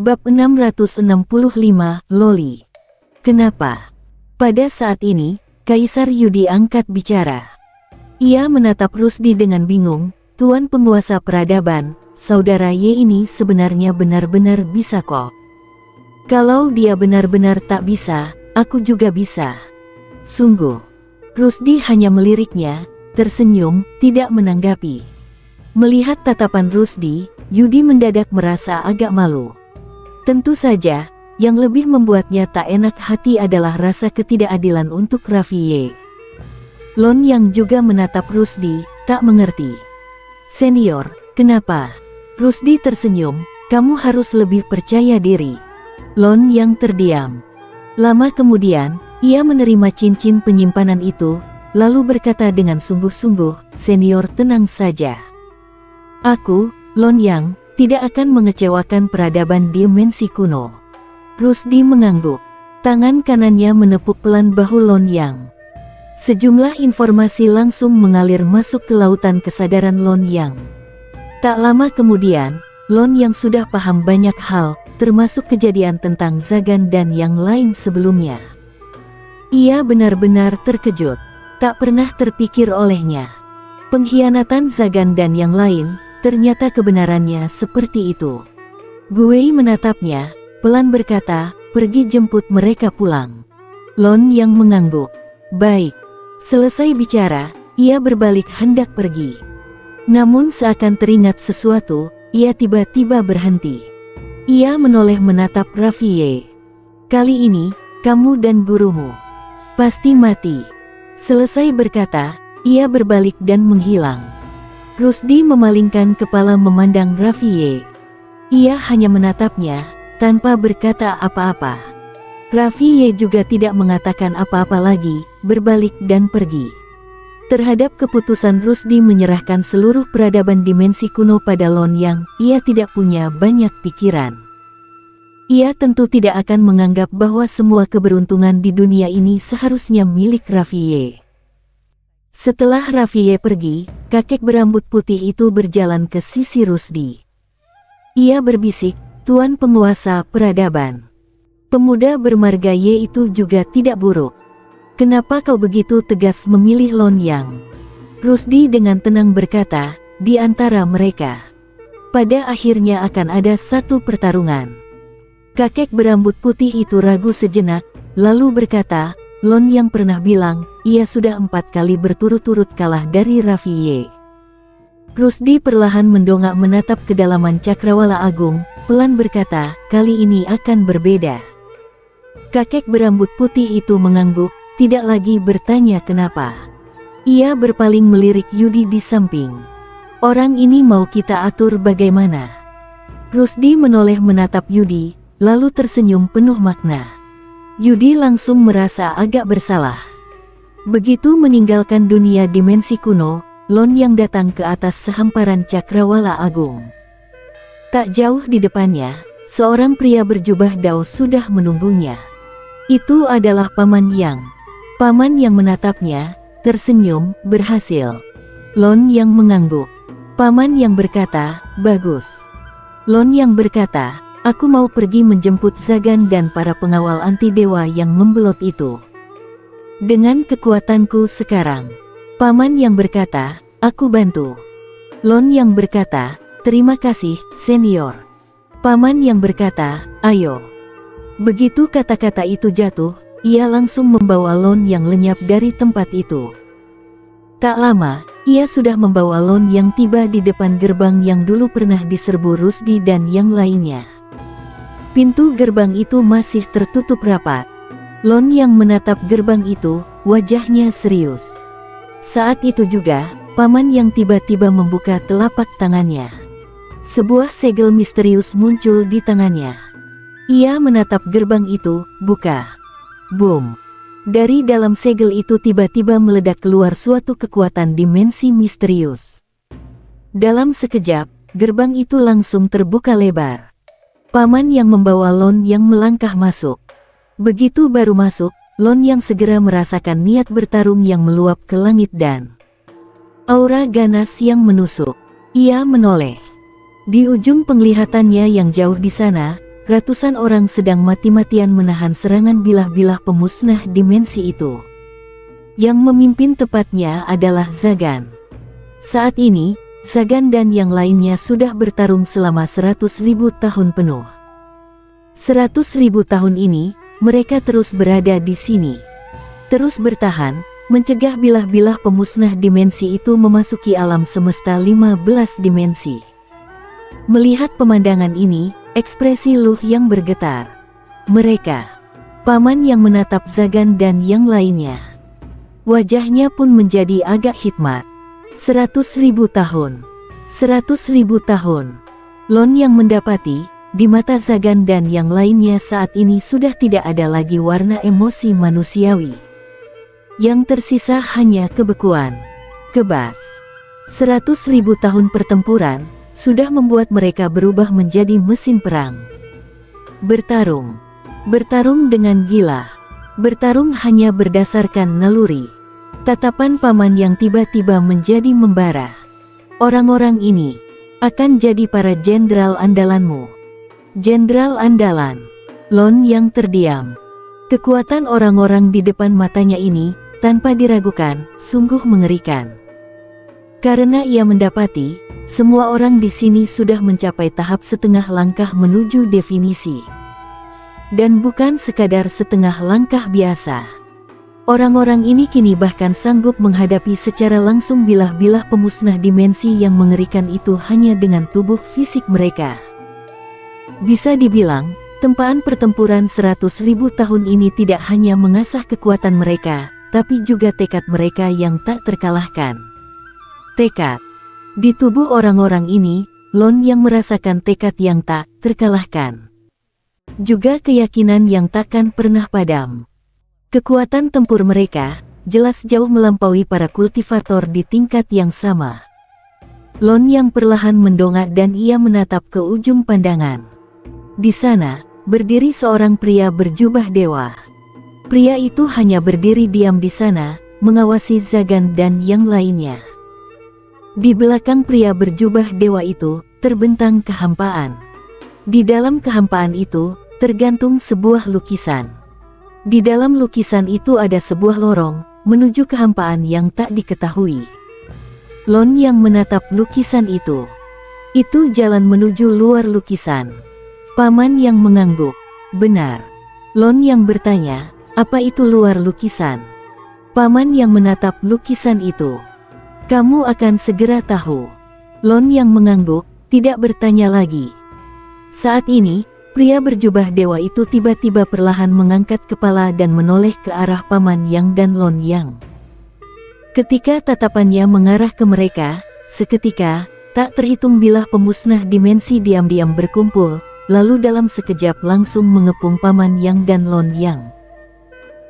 Bab 665, Loli. Kenapa? Pada saat ini, Kaisar Yudi angkat bicara. Ia menatap Rusdi dengan bingung. Tuan penguasa peradaban, saudara Y ini sebenarnya benar-benar bisa kok. Kalau dia benar-benar tak bisa, aku juga bisa. Sungguh. Rusdi hanya meliriknya, tersenyum, tidak menanggapi. Melihat tatapan Rusdi, Yudi mendadak merasa agak malu. Tentu saja, yang lebih membuatnya tak enak hati adalah rasa ketidakadilan untuk Raffi Y. Lon yang juga menatap Rusdi, tak mengerti. Senior, kenapa? Rusdi tersenyum, kamu harus lebih percaya diri. Lon yang terdiam. Lama kemudian, ia menerima cincin penyimpanan itu, lalu berkata dengan sungguh-sungguh, senior tenang saja. Aku, Lon Yang, tidak akan mengecewakan peradaban dimensi kuno. Rusdi mengangguk. Tangan kanannya menepuk pelan bahu Lon Yang. Sejumlah informasi langsung mengalir masuk ke lautan kesadaran Lon Yang. Tak lama kemudian, Lon Yang sudah paham banyak hal, termasuk kejadian tentang Zagan dan yang lain sebelumnya. Ia benar-benar terkejut. Tak pernah terpikir olehnya. Pengkhianatan Zagan dan yang lain, ternyata kebenarannya seperti itu. Guei menatapnya, pelan berkata, pergi jemput mereka pulang. Lon yang mengangguk. Baik. Selesai bicara, ia berbalik hendak pergi. Namun seakan teringat sesuatu, ia tiba-tiba berhenti. Ia menoleh menatap Raffi Y. Kali ini, kamu dan gurumu pasti mati. Selesai berkata, ia berbalik dan menghilang. Rusdi memalingkan kepala memandang Raffi Y. Ia hanya menatapnya, tanpa berkata apa-apa. Raffi Y juga tidak mengatakan apa-apa lagi, berbalik dan pergi. Terhadap keputusan Rusdi menyerahkan seluruh peradaban dimensi kuno pada Lon Yang, ia tidak punya banyak pikiran. Ia tentu tidak akan menganggap bahwa semua keberuntungan di dunia ini seharusnya milik Raffi Y. Setelah Raffi Y pergi, kakek berambut putih itu berjalan ke sisi Rusdi. Ia berbisik, Tuan penguasa peradaban. Pemuda bermarga Y itu juga tidak buruk. Kenapa kau begitu tegas memilih Lon Yang? Rusdi dengan tenang berkata, di antara mereka. Pada akhirnya akan ada satu pertarungan. Kakek berambut putih itu ragu sejenak, lalu berkata, Lon yang pernah bilang, ia sudah 4 kali berturut-turut kalah dari Raffi Y. Rusdi perlahan mendongak menatap kedalaman Cakrawala Agung, pelan berkata, kali ini akan berbeda. Kakek berambut putih itu mengangguk, tidak lagi bertanya kenapa. Ia berpaling melirik Yudi di samping. Orang ini mau kita atur bagaimana? Rusdi menoleh menatap Yudi, lalu tersenyum penuh makna. Yudi langsung merasa agak bersalah. Begitu meninggalkan dunia dimensi kuno, Lon yang datang ke atas sehamparan Cakrawala Agung. Tak jauh di depannya, seorang pria berjubah dao sudah menunggunya. Itu adalah Paman Yang. Paman yang menatapnya, tersenyum, berhasil. Lon yang mengangguk. Paman yang berkata, bagus. Lon yang berkata, aku mau pergi menjemput Zagan dan para pengawal anti-dewa yang membelot itu. Dengan kekuatanku sekarang. Paman yang berkata, aku bantu. Lon yang berkata, terima kasih, senior. Paman yang berkata, ayo. Begitu kata-kata itu jatuh, ia langsung membawa Lon yang lenyap dari tempat itu. Tak lama, ia sudah membawa Lon yang tiba di depan gerbang yang dulu pernah diserbu Rusdi dan yang lainnya. Pintu gerbang itu masih tertutup rapat. Lon yang menatap gerbang itu, wajahnya serius. Saat itu juga, Paman yang tiba-tiba membuka telapak tangannya. Sebuah segel misterius muncul di tangannya. Ia menatap gerbang itu, buka. Boom. Dari dalam segel itu tiba-tiba meledak keluar suatu kekuatan dimensi misterius. Dalam sekejap, gerbang itu langsung terbuka lebar. Paman yang membawa Lon yang melangkah masuk. Begitu baru masuk, Lon yang segera merasakan niat bertarung yang meluap ke langit dan aura ganas yang menusuk. Ia menoleh. Di ujung penglihatannya yang jauh di sana, ratusan orang sedang mati-matian menahan serangan bilah-bilah pemusnah dimensi itu. Yang memimpin tepatnya adalah Zagan. Saat ini, Zagan dan yang lainnya sudah bertarung selama 100.000 tahun penuh. 100.000 tahun ini, mereka terus berada di sini. Terus bertahan, mencegah bilah-bilah pemusnah dimensi itu memasuki alam semesta 15 dimensi. Melihat pemandangan ini, ekspresi Lu yang bergetar. Mereka, paman yang menatap Zagan dan yang lainnya. Wajahnya pun menjadi agak hikmat. 100.000 tahun. 100.000 tahun. Lon yang mendapati, di mata Zagan dan yang lainnya saat ini sudah tidak ada lagi warna emosi manusiawi. Yang tersisa hanya kebekuan. Kebas. 100.000 tahun pertempuran sudah membuat mereka berubah menjadi mesin perang. Bertarung. Bertarung dengan gila. Bertarung hanya berdasarkan naluri. Tatapan paman yang tiba-tiba menjadi membara. Orang-orang ini akan jadi para jenderal andalanmu. Jenderal andalan. Lon yang terdiam. Kekuatan orang-orang di depan matanya ini, tanpa diragukan, sungguh mengerikan. Karena ia mendapati, semua orang di sini sudah mencapai tahap setengah langkah menuju definisi. Dan bukan sekadar setengah langkah biasa. Orang-orang ini kini bahkan sanggup menghadapi secara langsung bilah-bilah pemusnah dimensi yang mengerikan itu hanya dengan tubuh fisik mereka. Bisa dibilang, tempaan pertempuran 100.000 tahun ini tidak hanya mengasah kekuatan mereka, tapi juga tekad mereka yang tak terkalahkan. Tekad. Di tubuh orang-orang ini, Lon yang merasakan tekad yang tak terkalahkan. Juga keyakinan yang takkan pernah padam. Kekuatan tempur mereka, jelas jauh melampaui para kultivator di tingkat yang sama. Lon yang perlahan mendongak dan ia menatap ke ujung pandangan. Di sana, berdiri seorang pria berjubah dewa. Pria itu hanya berdiri diam di sana, mengawasi Zagan dan yang lainnya. Di belakang pria berjubah dewa itu, terbentang kehampaan. Di dalam kehampaan itu, tergantung sebuah lukisan. Di dalam lukisan itu ada sebuah lorong, menuju kehampaan yang tak diketahui. Lon yang menatap lukisan itu. Itu jalan menuju luar lukisan. Paman yang mengangguk. Benar. Lon yang bertanya, apa itu luar lukisan? Paman yang menatap lukisan itu. Kamu akan segera tahu. Lon yang mengangguk, tidak bertanya lagi. Saat ini, pria berjubah dewa itu tiba-tiba perlahan mengangkat kepala dan menoleh ke arah Paman Yang dan Lon Yang. Ketika tatapannya mengarah ke mereka, seketika, tak terhitung bilah pemusnah dimensi diam-diam berkumpul, lalu dalam sekejap langsung mengepung Paman Yang dan Lon Yang.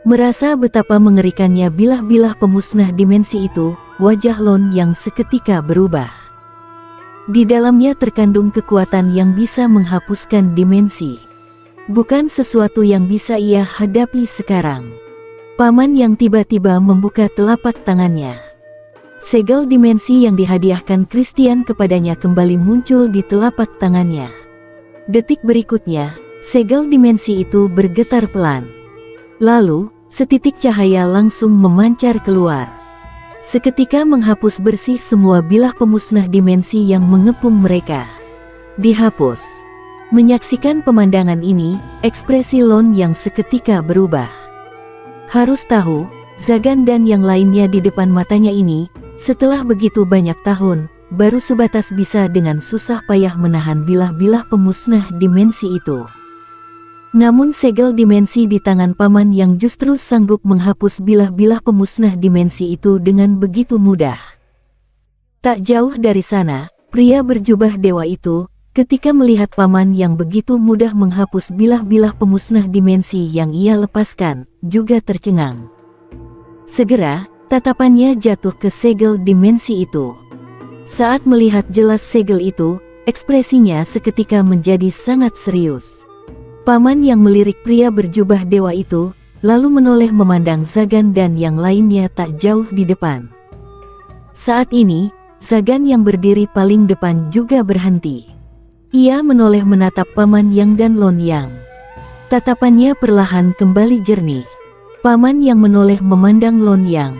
Merasa betapa mengerikannya bilah-bilah pemusnah dimensi itu, wajah Lon yang seketika berubah. Di dalamnya terkandung kekuatan yang bisa menghapuskan dimensi. Bukan sesuatu yang bisa ia hadapi sekarang. Paman yang tiba-tiba membuka telapak tangannya. Segel dimensi yang dihadiahkan Christian kepadanya kembali muncul di telapak tangannya. Detik berikutnya, segel dimensi itu bergetar pelan. Lalu, setitik cahaya langsung memancar keluar. Seketika menghapus bersih semua bilah pemusnah dimensi yang mengepung mereka. Dihapus. Menyaksikan pemandangan ini, ekspresi Lon yang seketika berubah. Harus tahu, Zagan dan yang lainnya di depan matanya ini, setelah begitu banyak tahun, baru sebatas bisa dengan susah payah menahan bilah-bilah pemusnah dimensi itu. Namun segel dimensi di tangan Paman yang justru sanggup menghapus bilah-bilah pemusnah dimensi itu dengan begitu mudah. Tak jauh dari sana, pria berjubah dewa itu, ketika melihat Paman yang begitu mudah menghapus bilah-bilah pemusnah dimensi yang ia lepaskan, juga tercengang. Segera, tatapannya jatuh ke segel dimensi itu. Saat melihat jelas segel itu, ekspresinya seketika menjadi sangat serius. Paman yang melirik pria berjubah dewa itu, lalu menoleh memandang Zagan dan yang lainnya tak jauh di depan. Saat ini, Zagan yang berdiri paling depan juga berhenti. Ia menoleh menatap Paman Yang dan Lon Yang. Tatapannya perlahan kembali jernih. Paman Yang menoleh memandang Lon Yang.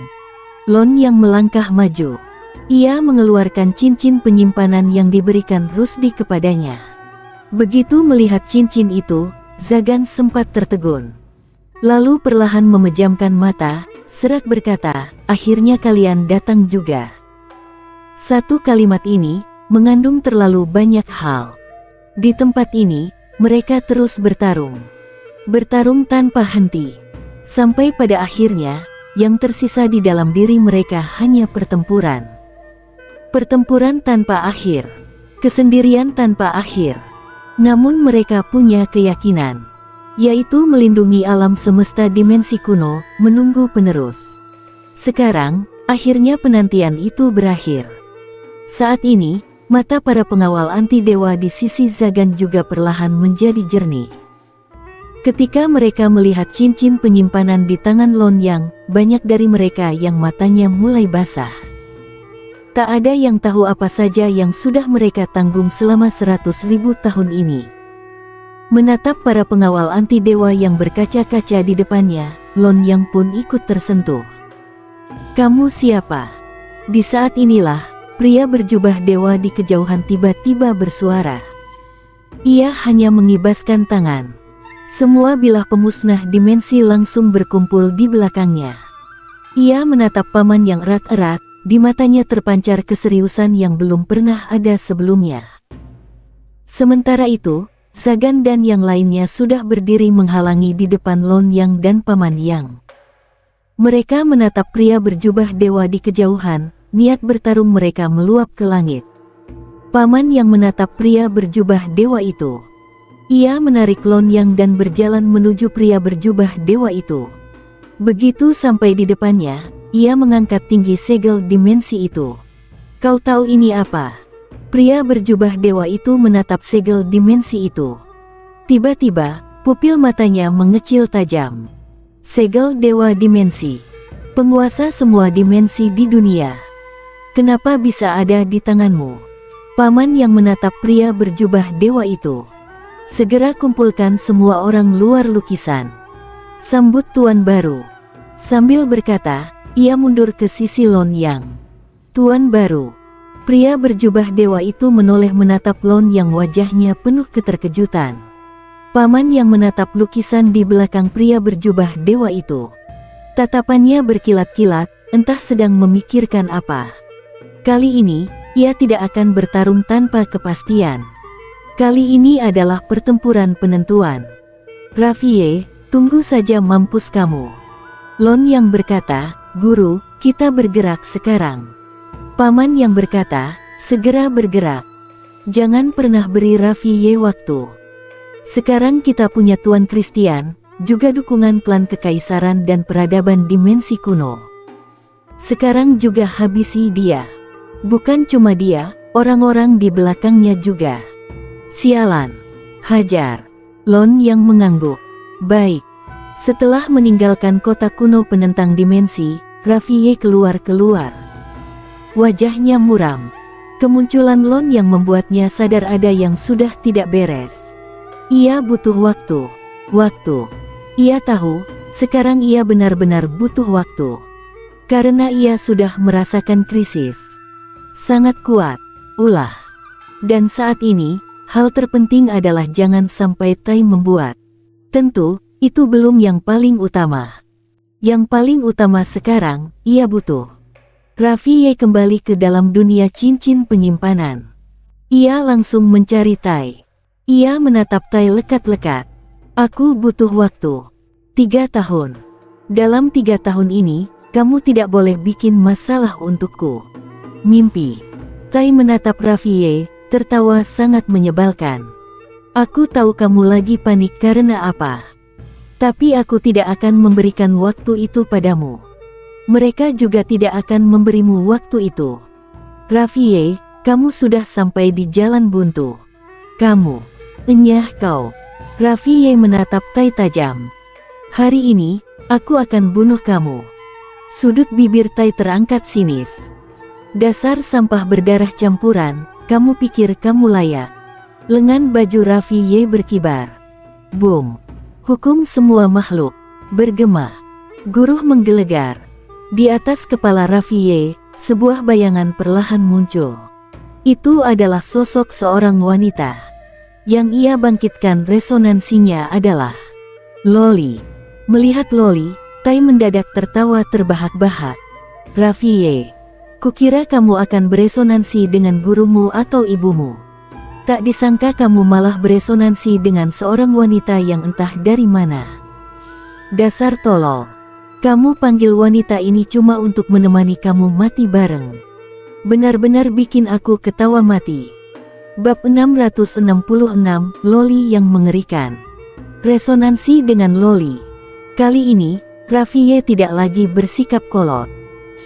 Lon Yang melangkah maju. Ia mengeluarkan cincin penyimpanan yang diberikan Rusdi kepadanya. Begitu melihat cincin itu, Zagan sempat tertegun. Lalu perlahan memejamkan mata, serak berkata, "Akhirnya kalian datang juga." Satu kalimat ini mengandung terlalu banyak hal. Di tempat ini, mereka terus bertarung. Bertarung tanpa henti. Sampai pada akhirnya, yang tersisa di dalam diri mereka hanya pertempuran. Pertempuran tanpa akhir. Kesendirian tanpa akhir. Namun mereka punya keyakinan, yaitu melindungi alam semesta dimensi kuno, menunggu penerus. Sekarang, akhirnya penantian itu berakhir. Saat ini, mata para pengawal anti dewa di sisi Zagan juga perlahan menjadi jernih. Ketika mereka melihat cincin penyimpanan di tangan Lon Yang, banyak dari mereka yang matanya mulai basah. Tak ada yang tahu apa saja yang sudah mereka tanggung selama 100.000 tahun ini. Menatap para pengawal anti dewa yang berkaca-kaca di depannya, Lon Yang pun ikut tersentuh. "Kamu siapa?" Di saat inilah, pria berjubah dewa di kejauhan tiba-tiba bersuara. Ia hanya mengibaskan tangan. Semua bilah pemusnah dimensi langsung berkumpul di belakangnya. Ia menatap Paman Yang erat-erat, di matanya terpancar keseriusan yang belum pernah ada sebelumnya. Sementara itu, Zagan dan yang lainnya sudah berdiri menghalangi di depan Lon Yang dan Paman Yang. Mereka menatap pria berjubah dewa di kejauhan, niat bertarung mereka meluap ke langit. Paman Yang menatap pria berjubah dewa itu. Ia menarik Lon Yang dan berjalan menuju pria berjubah dewa itu. Begitu sampai di depannya, ia mengangkat tinggi segel dimensi itu. "Kau tahu ini apa?" Pria berjubah dewa itu menatap segel dimensi itu. Tiba-tiba, pupil matanya mengecil tajam. "Segel dewa dimensi. Penguasa semua dimensi di dunia. Kenapa bisa ada di tanganmu?" Paman Yang menatap pria berjubah dewa itu. "Segera kumpulkan semua orang luar lukisan. Sambut Tuan Baru." Sambil berkata, ia mundur ke sisi Lon Yang. "Tuan Baru." Pria berjubah dewa itu menoleh menatap Lon Yang, wajahnya penuh keterkejutan. Paman Yang menatap lukisan di belakang pria berjubah dewa itu. Tatapannya berkilat-kilat, entah sedang memikirkan apa. Kali ini, ia tidak akan bertarung tanpa kepastian. Kali ini adalah pertempuran penentuan. "Rafie, tunggu saja, mampus kamu." Lon Yang berkata, "Guru, kita bergerak sekarang." Paman Yang berkata, "Segera bergerak. Jangan pernah beri Rafie waktu. Sekarang kita punya Tuan Christian, juga dukungan klan kekaisaran dan peradaban dimensi kuno. Sekarang juga habisi dia. Bukan cuma dia, orang-orang di belakangnya juga." "Sialan. Hajar." Lon Yang mengangguk. "Baik." Setelah meninggalkan kota kuno penentang dimensi, Rafie keluar. Wajahnya muram. Kemunculan Lon Yang membuatnya sadar ada yang sudah tidak beres. Ia butuh waktu. Ia tahu, sekarang ia benar-benar butuh waktu. Karena ia sudah merasakan krisis. Sangat kuat. Ulah. Dan saat ini, hal terpenting adalah jangan sampai Tai membuat. Tentu, itu belum yang paling utama. Yang paling utama sekarang, ia butuh. Rafie kembali ke dalam dunia cincin penyimpanan. Ia langsung mencari Tai. Ia menatap Tai lekat-lekat. "Aku butuh waktu. 3 tahun. Dalam 3 tahun ini, kamu tidak boleh bikin masalah untukku." "Mimpi." Tai menatap Rafie, tertawa sangat menyebalkan. "Aku tahu kamu lagi panik karena apa. Tapi aku tidak akan memberikan waktu itu padamu. Mereka juga tidak akan memberimu waktu itu. Rafie, kamu sudah sampai di jalan buntu. Kamu. Enyah kau." Rafie menatap Tai tajam. "Hari ini, aku akan bunuh kamu." Sudut bibir Tai terangkat sinis. "Dasar sampah berdarah campuran, kamu pikir kamu layak?" Lengan baju Raffi Ye berkibar. Boom! Hukum semua makhluk bergema. Guruh menggelegar. Di atas kepala Raffi Ye, sebuah bayangan perlahan muncul. Itu adalah sosok seorang wanita. Yang ia bangkitkan resonansinya adalah Loli. Melihat Loli, Tai mendadak tertawa terbahak-bahak. Raffi Ye, kukira kamu akan beresonansi dengan gurumu atau ibumu. Tak disangka kamu malah beresonansi dengan seorang wanita yang entah dari mana. Dasar tolol. Kamu panggil wanita ini cuma untuk menemani kamu mati bareng. Benar-benar bikin aku ketawa mati. Bab 666, Loli yang mengerikan. Resonansi dengan Loli. Kali ini, Raffi Ye tidak lagi bersikap kolot.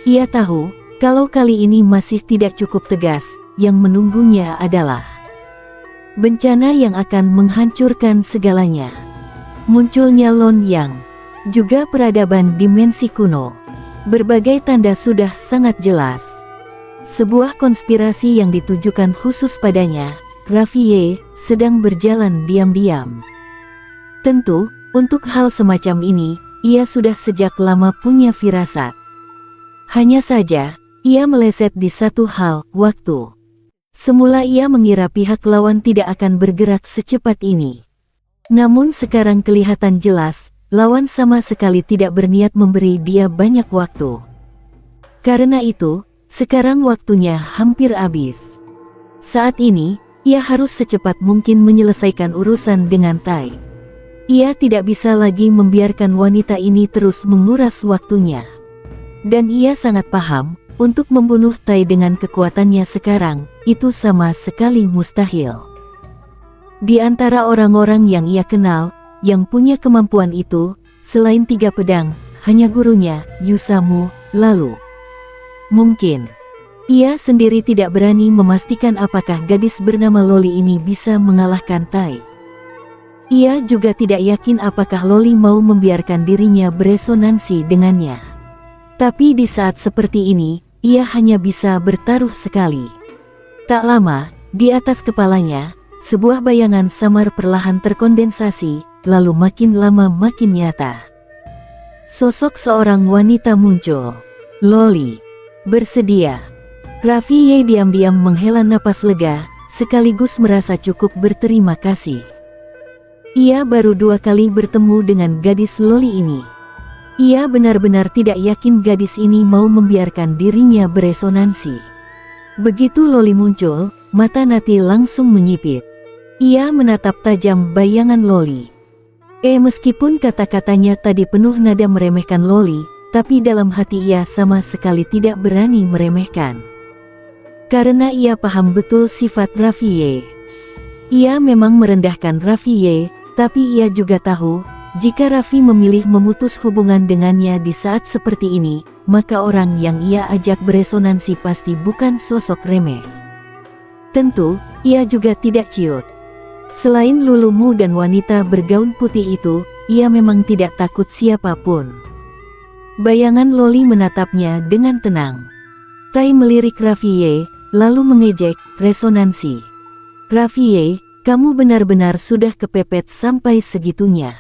Ia tahu, kalau kali ini masih tidak cukup tegas, yang menunggunya adalah bencana yang akan menghancurkan segalanya. Munculnya Lon Yang, juga peradaban dimensi kuno. Berbagai tanda sudah sangat jelas. Sebuah konspirasi yang ditujukan khusus padanya, Raffi Ye, sedang berjalan diam-diam. Tentu, untuk hal semacam ini, ia sudah sejak lama punya firasat. Hanya saja, ia meleset di satu hal, waktu. Semula ia mengira pihak lawan tidak akan bergerak secepat ini. Namun sekarang kelihatan jelas, lawan sama sekali tidak berniat memberi dia banyak waktu. Karena itu, sekarang waktunya hampir habis. Saat ini, ia harus secepat mungkin menyelesaikan urusan dengan Tai. Ia tidak bisa lagi membiarkan wanita ini terus menguras waktunya. Dan ia sangat paham, untuk membunuh Tai dengan kekuatannya sekarang, itu sama sekali mustahil. Di antara orang-orang yang ia kenal, yang punya kemampuan itu, selain 3 pedang, hanya gurunya, Yusamu, lalu. Mungkin, ia sendiri tidak berani memastikan apakah gadis bernama Loli ini bisa mengalahkan Tai. Ia juga tidak yakin apakah Loli mau membiarkan dirinya beresonansi dengannya. Tapi di saat seperti ini, ia hanya bisa bertaruh sekali. Tak lama, di atas kepalanya, sebuah bayangan samar perlahan terkondensasi, lalu makin lama makin nyata. Sosok seorang wanita muncul. Loli. Bersedia. Raffi Ye diam-diam menghela napas lega, sekaligus merasa cukup berterima kasih. Ia baru 2 kali bertemu dengan gadis Loli ini. Ia benar-benar tidak yakin gadis ini mau membiarkan dirinya beresonansi. Begitu Loli muncul, mata Nati langsung menyipit. Ia menatap tajam bayangan Loli. Meskipun kata-katanya tadi penuh nada meremehkan Loli, tapi dalam hati ia sama sekali tidak berani meremehkan. Karena ia paham betul sifat Raffi Ye. Ia memang merendahkan Raffi Ye, tapi ia juga tahu, jika Raffi memilih memutus hubungan dengannya di saat seperti ini, maka orang yang ia ajak beresonansi pasti bukan sosok remeh. Tentu, ia juga tidak ciut. Selain lulumu dan wanita bergaun putih itu, ia memang tidak takut siapapun. Bayangan Loli menatapnya dengan tenang. Tai melirik Raffi Ye, lalu mengejek, resonansi. Raffi Ye, kamu benar-benar sudah kepepet sampai segitunya.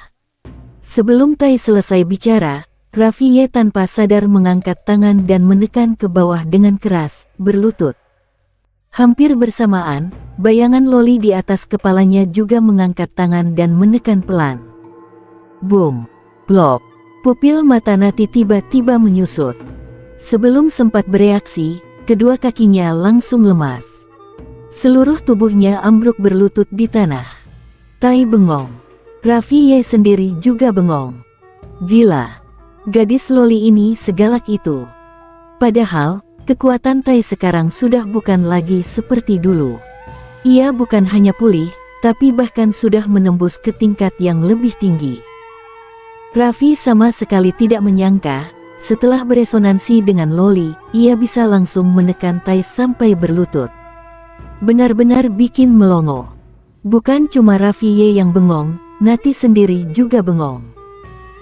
Sebelum Tai selesai bicara, Raffi Ye tanpa sadar mengangkat tangan dan menekan ke bawah dengan keras, berlutut. Hampir bersamaan, bayangan Loli di atas kepalanya juga mengangkat tangan dan menekan pelan. Boom! Plop! Pupil mata Nati tiba-tiba menyusut. Sebelum sempat bereaksi, kedua kakinya langsung lemas. Seluruh tubuhnya ambruk berlutut di tanah. Tai bengong. Raffi Ye sendiri juga bengong. Gila. Gadis Loli ini segalak itu. Padahal, kekuatan Tai sekarang sudah bukan lagi seperti dulu. Ia bukan hanya pulih, tapi bahkan sudah menembus ke tingkat yang lebih tinggi. Raffi sama sekali tidak menyangka, setelah beresonansi dengan Loli, ia bisa langsung menekan Tai sampai berlutut. Benar-benar bikin melongo. Bukan cuma Raffi Ye yang bengong, Nati sendiri juga bengong.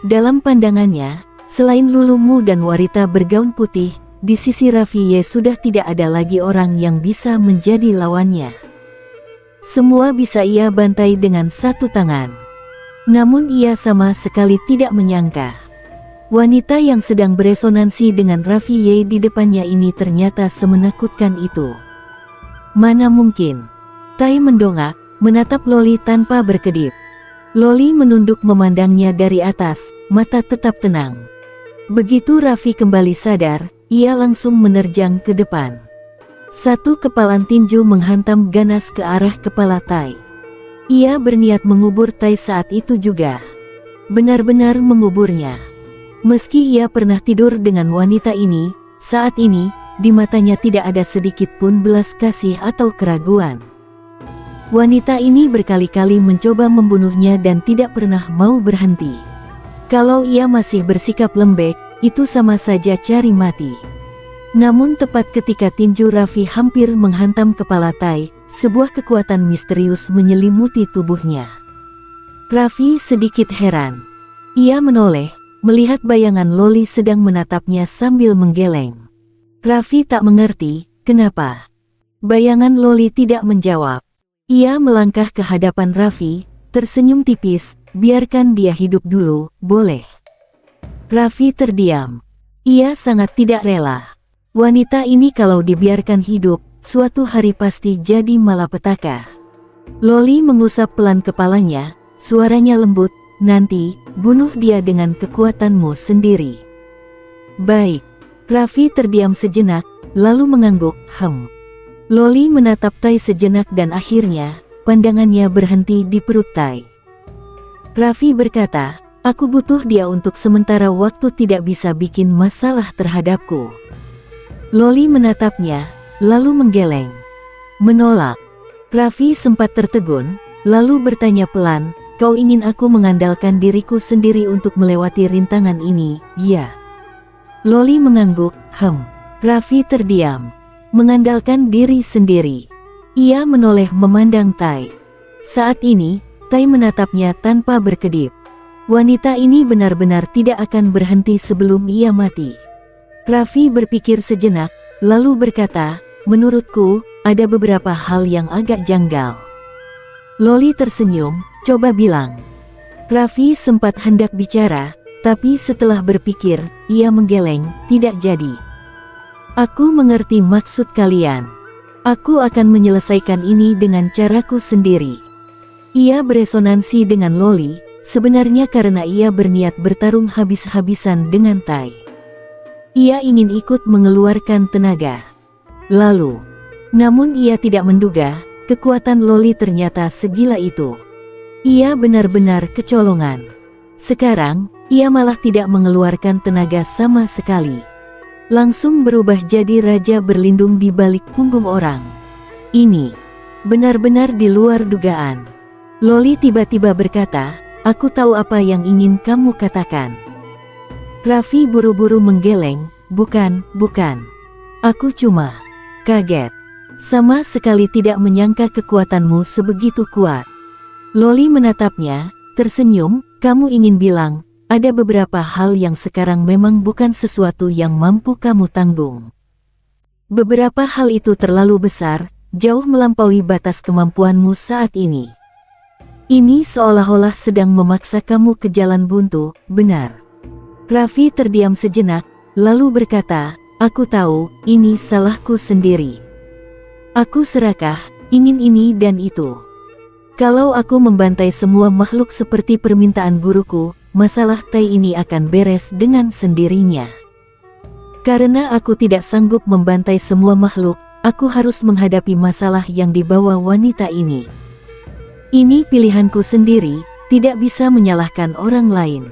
Dalam pandangannya, selain lulumu dan wanita bergaun putih, di sisi Raffi Ye sudah tidak ada lagi orang yang bisa menjadi lawannya. Semua bisa ia bantai dengan satu tangan. Namun ia sama sekali tidak menyangka. Wanita yang sedang beresonansi dengan Raffi Ye di depannya ini ternyata semenakutkan itu. Mana mungkin? Tai mendongak, menatap Loli tanpa berkedip. Loli menunduk memandangnya dari atas, mata tetap tenang. Begitu Raffi kembali sadar, ia langsung menerjang ke depan. Satu kepalan tinju menghantam ganas ke arah kepala Tai. Ia berniat mengubur Tai saat itu juga. Benar-benar menguburnya. Meski ia pernah tidur dengan wanita ini, saat ini, di matanya tidak ada sedikit pun belas kasih atau keraguan. Wanita ini berkali-kali mencoba membunuhnya dan tidak pernah mau berhenti. Kalau ia masih bersikap lembek, itu sama saja cari mati. Namun tepat ketika tinju Raffi hampir menghantam kepala Tai, sebuah kekuatan misterius menyelimuti tubuhnya. Raffi sedikit heran. Ia menoleh, melihat bayangan Loli sedang menatapnya sambil menggeleng. Raffi tak mengerti, kenapa. Bayangan Loli tidak menjawab. Ia melangkah ke hadapan Raffi, tersenyum tipis, biarkan dia hidup dulu, boleh. Raffi terdiam. Ia sangat tidak rela. Wanita ini kalau dibiarkan hidup, suatu hari pasti jadi malapetaka. Loli mengusap pelan kepalanya, suaranya lembut, nanti, bunuh dia dengan kekuatanmu sendiri. Baik. Raffi terdiam sejenak, lalu mengangguk, Loli menatap Tai sejenak dan akhirnya, pandangannya berhenti di perut Tai. Raffi berkata, aku butuh dia untuk sementara waktu, tidak bisa bikin masalah terhadapku. Loli menatapnya, lalu menggeleng. Menolak. Raffi sempat tertegun, lalu bertanya pelan, kau ingin aku mengandalkan diriku sendiri untuk melewati rintangan ini, ya? Loli mengangguk, Raffi terdiam. Mengandalkan diri sendiri. Ia menoleh memandang Tai. Saat ini, Tai menatapnya tanpa berkedip. Wanita ini benar-benar tidak akan berhenti sebelum ia mati. Raffi berpikir sejenak, lalu berkata, menurutku, ada beberapa hal yang agak janggal. Loli tersenyum, coba bilang. Raffi sempat hendak bicara, tapi setelah berpikir, ia menggeleng, tidak jadi. Aku mengerti maksud kalian. Aku akan menyelesaikan ini dengan caraku sendiri. Ia beresonansi dengan Loli, sebenarnya karena ia berniat bertarung habis-habisan dengan Tai. Ia ingin ikut mengeluarkan tenaga. Lalu, namun ia tidak menduga, kekuatan Loli ternyata segila itu. Ia benar-benar kecolongan. Sekarang, ia malah tidak mengeluarkan tenaga sama sekali. Langsung berubah jadi raja berlindung di balik punggung orang. Ini benar-benar di luar dugaan. Loli tiba-tiba berkata, aku tahu apa yang ingin kamu katakan. Raffi buru-buru menggeleng, bukan. Aku cuma kaget. Sama sekali tidak menyangka kekuatanmu sebegitu kuat. Loli menatapnya, tersenyum, kamu ingin bilang, ada beberapa hal yang sekarang memang bukan sesuatu yang mampu kamu tanggung. Beberapa hal itu terlalu besar, jauh melampaui batas kemampuanmu saat ini. Ini seolah-olah sedang memaksa kamu ke jalan buntu, benar. Raffi terdiam sejenak, lalu berkata, aku tahu, ini salahku sendiri. Aku serakah, ingin ini dan itu. Kalau aku membantai semua makhluk seperti permintaan guruku, masalah Tai ini akan beres dengan sendirinya. Karena aku tidak sanggup membantai semua makhluk, aku harus menghadapi masalah yang dibawa wanita ini. Ini pilihanku sendiri, tidak bisa menyalahkan orang lain.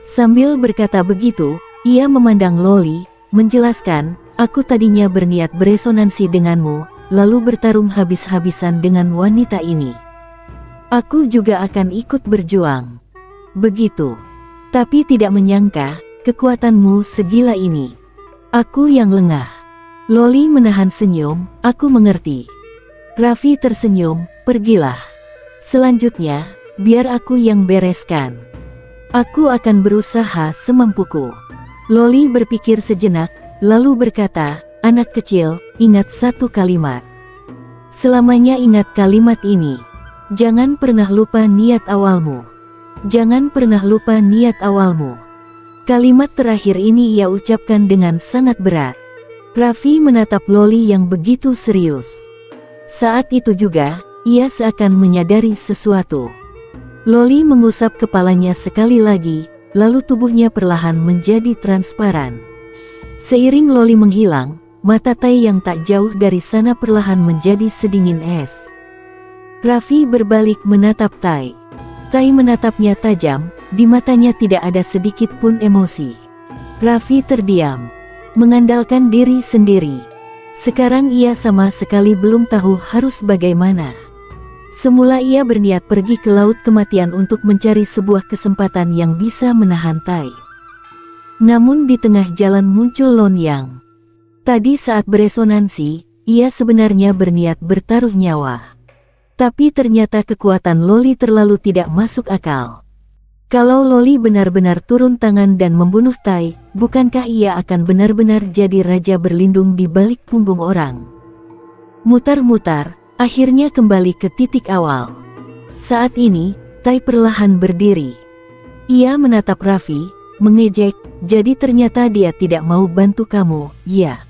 Sambil berkata begitu, ia memandang Loli, menjelaskan, aku tadinya berniat beresonansi denganmu, lalu bertarung habis-habisan dengan wanita ini. Aku juga akan ikut berjuang. Begitu. Tapi tidak menyangka, kekuatanmu segila ini. Aku yang lengah. Loli menahan senyum, aku mengerti. Raffi tersenyum, pergilah. Selanjutnya, biar aku yang bereskan. Aku akan berusaha semampuku. Loli berpikir sejenak, lalu berkata, anak kecil, ingat satu kalimat. Selamanya ingat kalimat ini. Jangan pernah lupa niat awalmu. Jangan pernah lupa niat awalmu. Kalimat terakhir ini ia ucapkan dengan sangat berat. Raffi menatap Loli yang begitu serius. Saat itu juga, ia seakan menyadari sesuatu. Loli mengusap kepalanya sekali lagi, lalu tubuhnya perlahan menjadi transparan. Seiring Loli menghilang, mata Tai yang tak jauh dari sana perlahan menjadi sedingin es. Raffi berbalik menatap Tai. Tai menatapnya tajam, di matanya tidak ada sedikit pun emosi. Raffi terdiam, mengandalkan diri sendiri. Sekarang ia sama sekali belum tahu harus bagaimana. Semula ia berniat pergi ke laut kematian untuk mencari sebuah kesempatan yang bisa menahan Tai. Namun di tengah jalan muncul Lon Yang. Tadi saat beresonansi, ia sebenarnya berniat bertaruh nyawa. Tapi ternyata kekuatan Loli terlalu tidak masuk akal. Kalau Loli benar-benar turun tangan dan membunuh Tai, bukankah ia akan benar-benar jadi raja berlindung di balik punggung orang? Mutar-mutar, akhirnya kembali ke titik awal. Saat ini, Tai perlahan berdiri. Ia menatap Raffi, mengejek, jadi ternyata dia tidak mau bantu kamu, ya?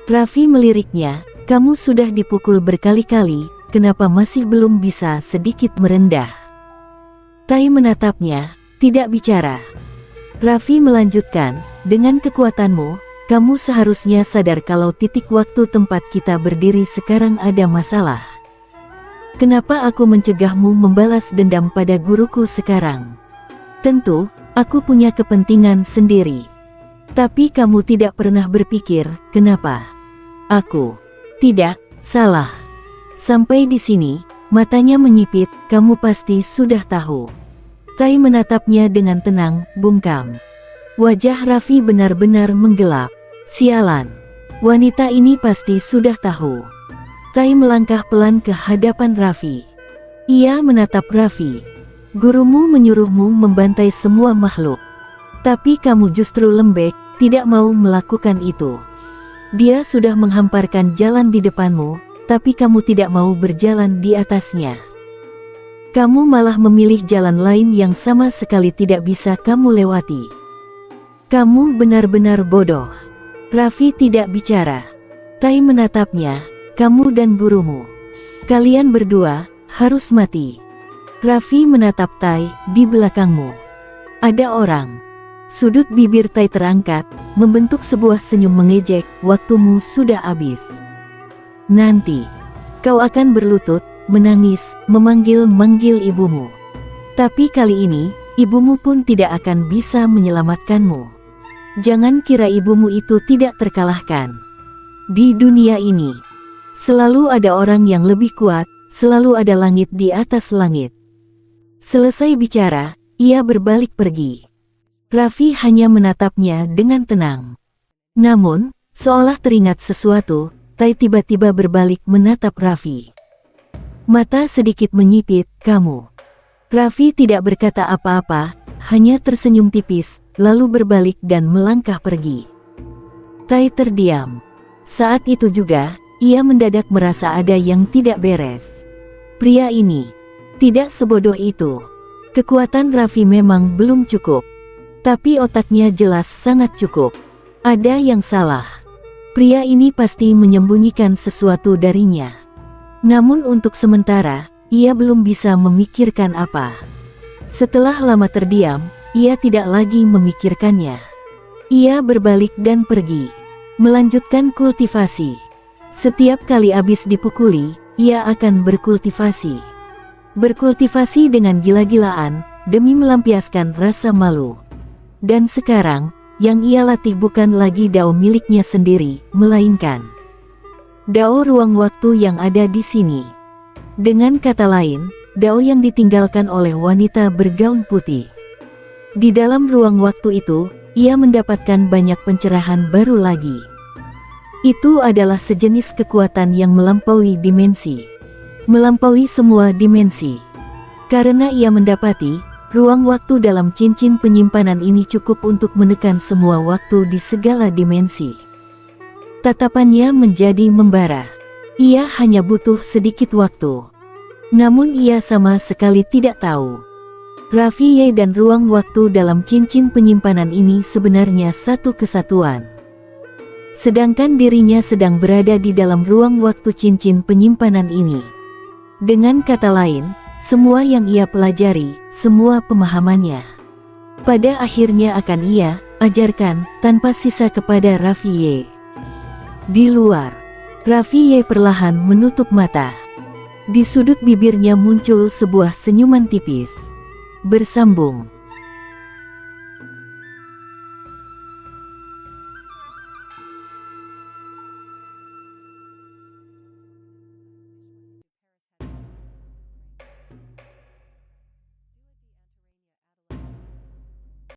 Raffi meliriknya, kamu sudah dipukul berkali-kali. Kenapa masih belum bisa sedikit merendah? Tai menatapnya, tidak bicara. Raffi melanjutkan, dengan kekuatanmu, kamu seharusnya sadar kalau titik waktu tempat kita berdiri sekarang ada masalah. Kenapa aku mencegahmu membalas dendam pada guruku sekarang? Tentu, aku punya kepentingan sendiri. Tapi kamu tidak pernah berpikir, kenapa? Aku tidak salah. Sampai di sini, matanya menyipit, kamu pasti sudah tahu. Tai menatapnya dengan tenang, bungkam. Wajah Raffi benar-benar menggelap. Sialan, wanita ini pasti sudah tahu. Tai melangkah pelan ke hadapan Raffi. Ia menatap Raffi. Gurumu menyuruhmu membantai semua makhluk. Tapi kamu justru lembek, tidak mau melakukan itu. Dia sudah menghamparkan jalan di depanmu, tapi kamu tidak mau berjalan di atasnya. Kamu malah memilih jalan lain yang sama sekali tidak bisa kamu lewati. Kamu benar-benar bodoh. Raffi tidak bicara. Tai menatapnya, kamu dan gurumu. Kalian berdua harus mati. Raffi menatap Tai, di belakangmu. Ada orang. Sudut bibir Tai terangkat, membentuk sebuah senyum mengejek, waktumu sudah habis. Nanti, kau akan berlutut, menangis, memanggil-manggil ibumu. Tapi kali ini, ibumu pun tidak akan bisa menyelamatkanmu. Jangan kira ibumu itu tidak terkalahkan. Di dunia ini, selalu ada orang yang lebih kuat, selalu ada langit di atas langit. Selesai bicara, ia berbalik pergi. Raffi hanya menatapnya dengan tenang. Namun, seolah teringat sesuatu, Tai tiba-tiba berbalik menatap Raffi. Mata sedikit menyipit, kamu. Raffi tidak berkata apa-apa, hanya tersenyum tipis, lalu berbalik dan melangkah pergi. Tai terdiam. Saat itu juga, ia mendadak merasa ada yang tidak beres. Pria ini tidak sebodoh itu. Kekuatan Raffi memang belum cukup. Tapi otaknya jelas sangat cukup. Ada yang salah. Pria ini pasti menyembunyikan sesuatu darinya. Namun untuk sementara, ia belum bisa memikirkan apa. Setelah lama terdiam, ia tidak lagi memikirkannya. Ia berbalik dan pergi. Melanjutkan kultivasi. Setiap kali habis dipukuli, ia akan berkultivasi. Berkultivasi dengan gila-gilaan, demi melampiaskan rasa malu. Dan sekarang, yang ia latih bukan lagi dao miliknya sendiri, melainkan dao ruang waktu yang ada di sini. Dengan kata lain, dao yang ditinggalkan oleh wanita bergaun putih. Di dalam ruang waktu itu, ia mendapatkan banyak pencerahan baru lagi. Itu adalah sejenis kekuatan yang melampaui dimensi. Melampaui semua dimensi. Karena ia mendapati, ruang waktu dalam cincin penyimpanan ini cukup untuk menekan semua waktu di segala dimensi. Tatapannya menjadi membara. Ia hanya butuh sedikit waktu. Namun ia sama sekali tidak tahu. Raffi Ye dan ruang waktu dalam cincin penyimpanan ini sebenarnya satu kesatuan. Sedangkan dirinya sedang berada di dalam ruang waktu cincin penyimpanan ini. Dengan kata lain, semua yang ia pelajari, semua pemahamannya, pada akhirnya akan ia ajarkan tanpa sisa kepada Raffi Ye. Di luar, Raffi Ye perlahan menutup mata. Di sudut bibirnya muncul sebuah senyuman tipis. Bersambung.